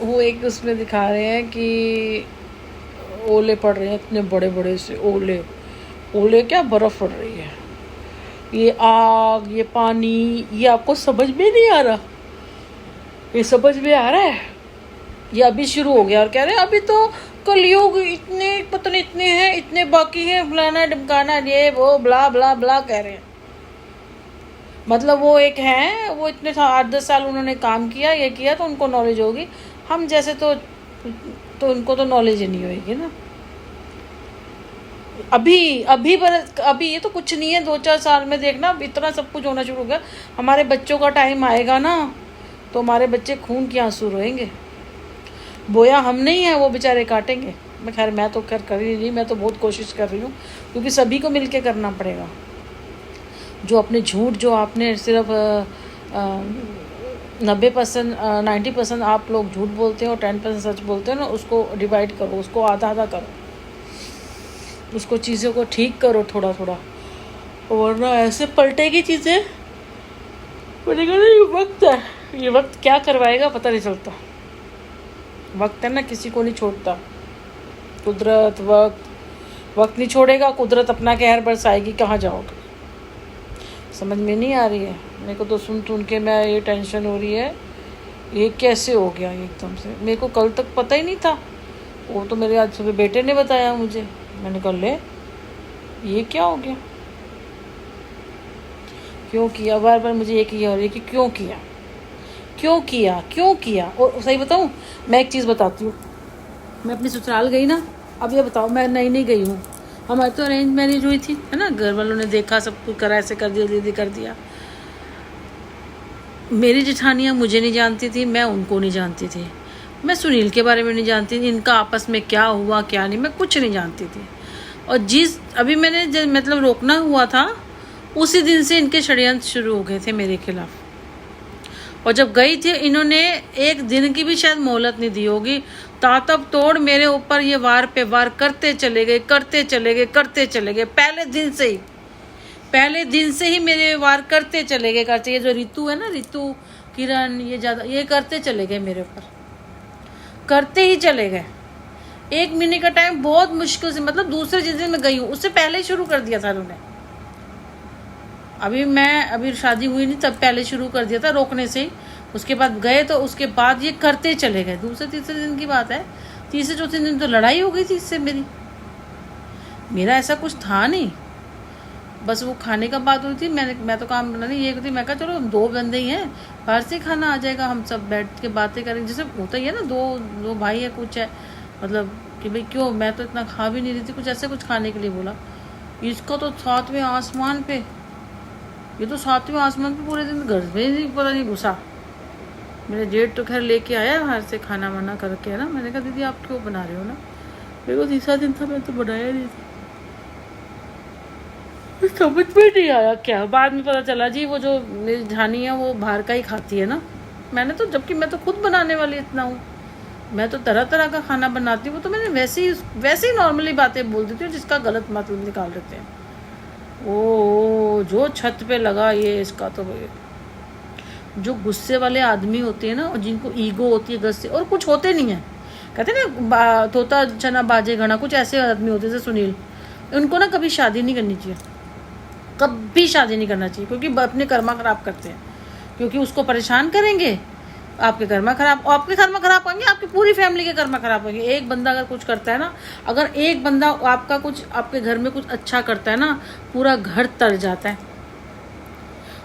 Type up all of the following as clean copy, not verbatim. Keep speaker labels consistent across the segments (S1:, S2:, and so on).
S1: वो एक उसमें दिखा रहे हैं कि ओले पड़ रहे हैं, इतने बड़े बड़े से ओले। ओले क्या, बर्फ़ पड़ रही है। ये आग, ये पानी, ये आपको समझ में नहीं आ रहा? ये समझ में आ रहा है? ये अभी शुरू हो गया और कह रहे हैं अभी तो कलयुग, इतने पता नहीं इतने हैं, इतने बाकी हैं, फलाना ढमकाना, ये वो ब्ला ब्ला ब्ला कह रहे हैं। मतलब वो एक हैं, वो इतने 8-10 साल उन्होंने काम किया, ये किया, तो उनको नॉलेज होगी। हम जैसे तो उनको तो नॉलेज ही नहीं होगी ना। अभी ये तो कुछ नहीं है, 2-4 साल में देखना इतना सब कुछ होना शुरू हो गया। हमारे बच्चों का टाइम आएगा ना, तो हमारे बच्चे खून के आंसू रोएंगे। बोया हम नहीं है, वो बेचारे काटेंगे। मैं तो कर ही नहीं, मैं तो बहुत कोशिश कर रही हूँ, क्योंकि सभी को मिल के करना पड़ेगा। जो अपने झूठ, जो आपने सिर्फ 90% 90% आप लोग झूठ बोलते हो और 10% सच बोलते हो ना, उसको डिवाइड करो, उसको आधा आधा करो, उसको चीज़ों को ठीक करो थोड़ा थोड़ा, वरना ऐसे पलटेगी चीज़ें। बोलेगा ना ये वक्त है, ये वक्त क्या करवाएगा पता नहीं चलता। वक्त है ना, किसी को नहीं छोड़ता। कुदरत, वक्त नहीं छोड़ेगा, कुदरत अपना कहर बरसाएगी, कहाँ जाओगे? समझ में नहीं आ रही है मेरे को तो। सुन के मैं ये टेंशन हो रही है, ये कैसे हो गया एकदम से। मेरे को कल तक पता ही नहीं था, वो तो मेरे आज सुबह बेटे ने बताया मुझे। मैंने कहा ले, ये क्या हो गया, क्यों किया? बार बार मुझे एक ये हो रही है कि क्यों किया। और सही बताऊं, मैं एक चीज़ बताती हूँ। मैं अपनी ससुराल गई ना, अब ये बताओ, मैं नई गई हूँ, हमारी तो अरेंज मैरिज हुई थी, है ना। घर वालों ने देखा, सब कुछ करा, ऐसे कर दिया, दीदी कर दिया। मेरी जेठानियाँ मुझे नहीं जानती थी, मैं उनको नहीं जानती थी। मैं सुनील के बारे में नहीं जानती थी, इनका आपस में क्या हुआ क्या नहीं, मैं कुछ नहीं जानती थी। और अभी मैंने मतलब रोकना हुआ था, उसी दिन से इनके षड्यंत्र शुरू हो गए थे मेरे खिलाफ। और जब गई थी, इन्होंने एक दिन की भी शायद मोहलत नहीं दी होगी, तातब तोड़ मेरे ऊपर ये वार पे वार करते चले गए। पहले दिन से ही मेरे वार करते चले गए। ये जो ऋतु है ना, ऋतु, किरण, ये ज़्यादा ये करते चले गए मेरे ऊपर, करते ही चले गए। 1 महीने का टाइम बहुत मुश्किल से, मतलब दूसरे जिस दिन मैं गई हूँ उससे पहले ही शुरू कर दिया था उन्होंने। अभी शादी हुई नहीं तब पहले शुरू कर दिया था, रोकने से ही। उसके बाद गए तो उसके बाद ये करते चले गए। दूसरे तीसरे दिन की बात है, तीसरे चौथे दिन तो लड़ाई हो गई थी इससे मेरा ऐसा कुछ था नहीं, बस वो खाने का बात हुई थी। मैं तो काम बना नहीं, ये कहती, मैं कहा चलो 2 बंदे ही हैं, बाहर से खाना आ जाएगा, हम सब बैठ के बातें करेंगे, जैसे होता ही है ना, दो भाई है, कुछ है, मतलब कि भाई क्यों, मैं तो इतना खा भी नहीं रही थी, कुछ ऐसे कुछ खाने के लिए बोला। इसको तो 7वें आसमान पे, ये तो 7वें आसमान पे पूरे दिन घर में नहीं, पता नहीं घुसा। मेरे जेठ तो खैर लेके आया बाहर से खाना वाना करके, है ना। मैंने कहा दीदी आप क्यों बना रहे हो ना, मेरे को तीसरा दिन था, मैं तो बनाया नहीं था। समझ में नहीं आया क्या, बाद में पता चला जी वो जो मेरी झानी है वो बाहर का ही खाती है ना। मैंने तो, जबकि मैं तो खुद बनाने वाली इतना हूँ, मैं तो तरह तरह का खाना बनाती हूँ। तो मैंने वैसे ही नॉर्मली बातें बोल देती हूँ जिसका गलत मतलब निकाल देते हैं। ओ जो छत पे लगा ये इसका, तो जो गुस्से वाले आदमी होते हैं ना, और जिनको ईगो होती है गुस्से, और कुछ होते नहीं है, कहते ना तोता चना बाजे घना, कुछ ऐसे आदमी होते हैं जैसे सुनील, उनको ना कभी शादी नहीं करनी चाहिए, कभी शादी नहीं करना चाहिए, क्योंकि अपने कर्मा खराब करते हैं। क्योंकि उसको परेशान करेंगे, आपके कर्मा खराब होंगे, आपकी पूरी फैमिली के कर्मा खराब होंगे। एक बंदा अगर कुछ करता है ना, अगर एक बंदा आपका कुछ आपके घर में कुछ अच्छा करता है ना, पूरा घर तर जाता है।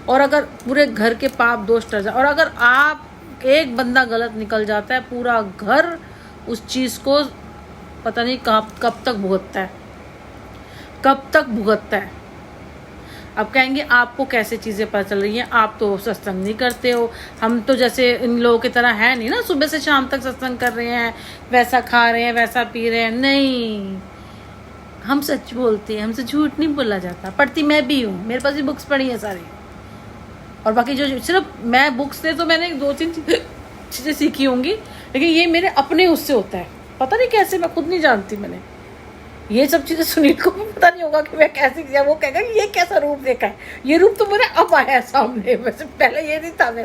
S1: और अगर पूरे घर के पाप दोष तर जाए, और अगर आप एक बंदा गलत निकल जाता है, पूरा घर उस चीज़ को पता नहीं कब तक भुगतता है। अब कहेंगे आपको कैसे चीज़ें पता चल रही हैं, आप तो सत्संग नहीं करते हो, हम तो जैसे इन लोगों की तरह है नहीं ना, सुबह से शाम तक सत्संग कर रहे हैं, वैसा खा रहे हैं, वैसा पी रहे हैं। नहीं, हम सच बोलते हैं, हमसे झूठ नहीं बोला जाता। पढ़ती मैं भी हूँ, मेरे पास भी बुक्स पढ़ी हैं सारी, और बाकी जो सिर्फ मैं बुक्स से तो मैंने 2-3 चीज़ें सीखी होंगी, लेकिन ये मेरे अपने उससे होता है, पता नहीं कैसे, मैं खुद नहीं जानती। मैंने ये सब चीज़ें सुनील को भी पता नहीं होगा कि मैं कैसे किया, वो कहेगा ये कैसा रूप देखा है, ये रूप तो मेरा अब आया सामने, वैसे पहले ये नहीं था मेरा।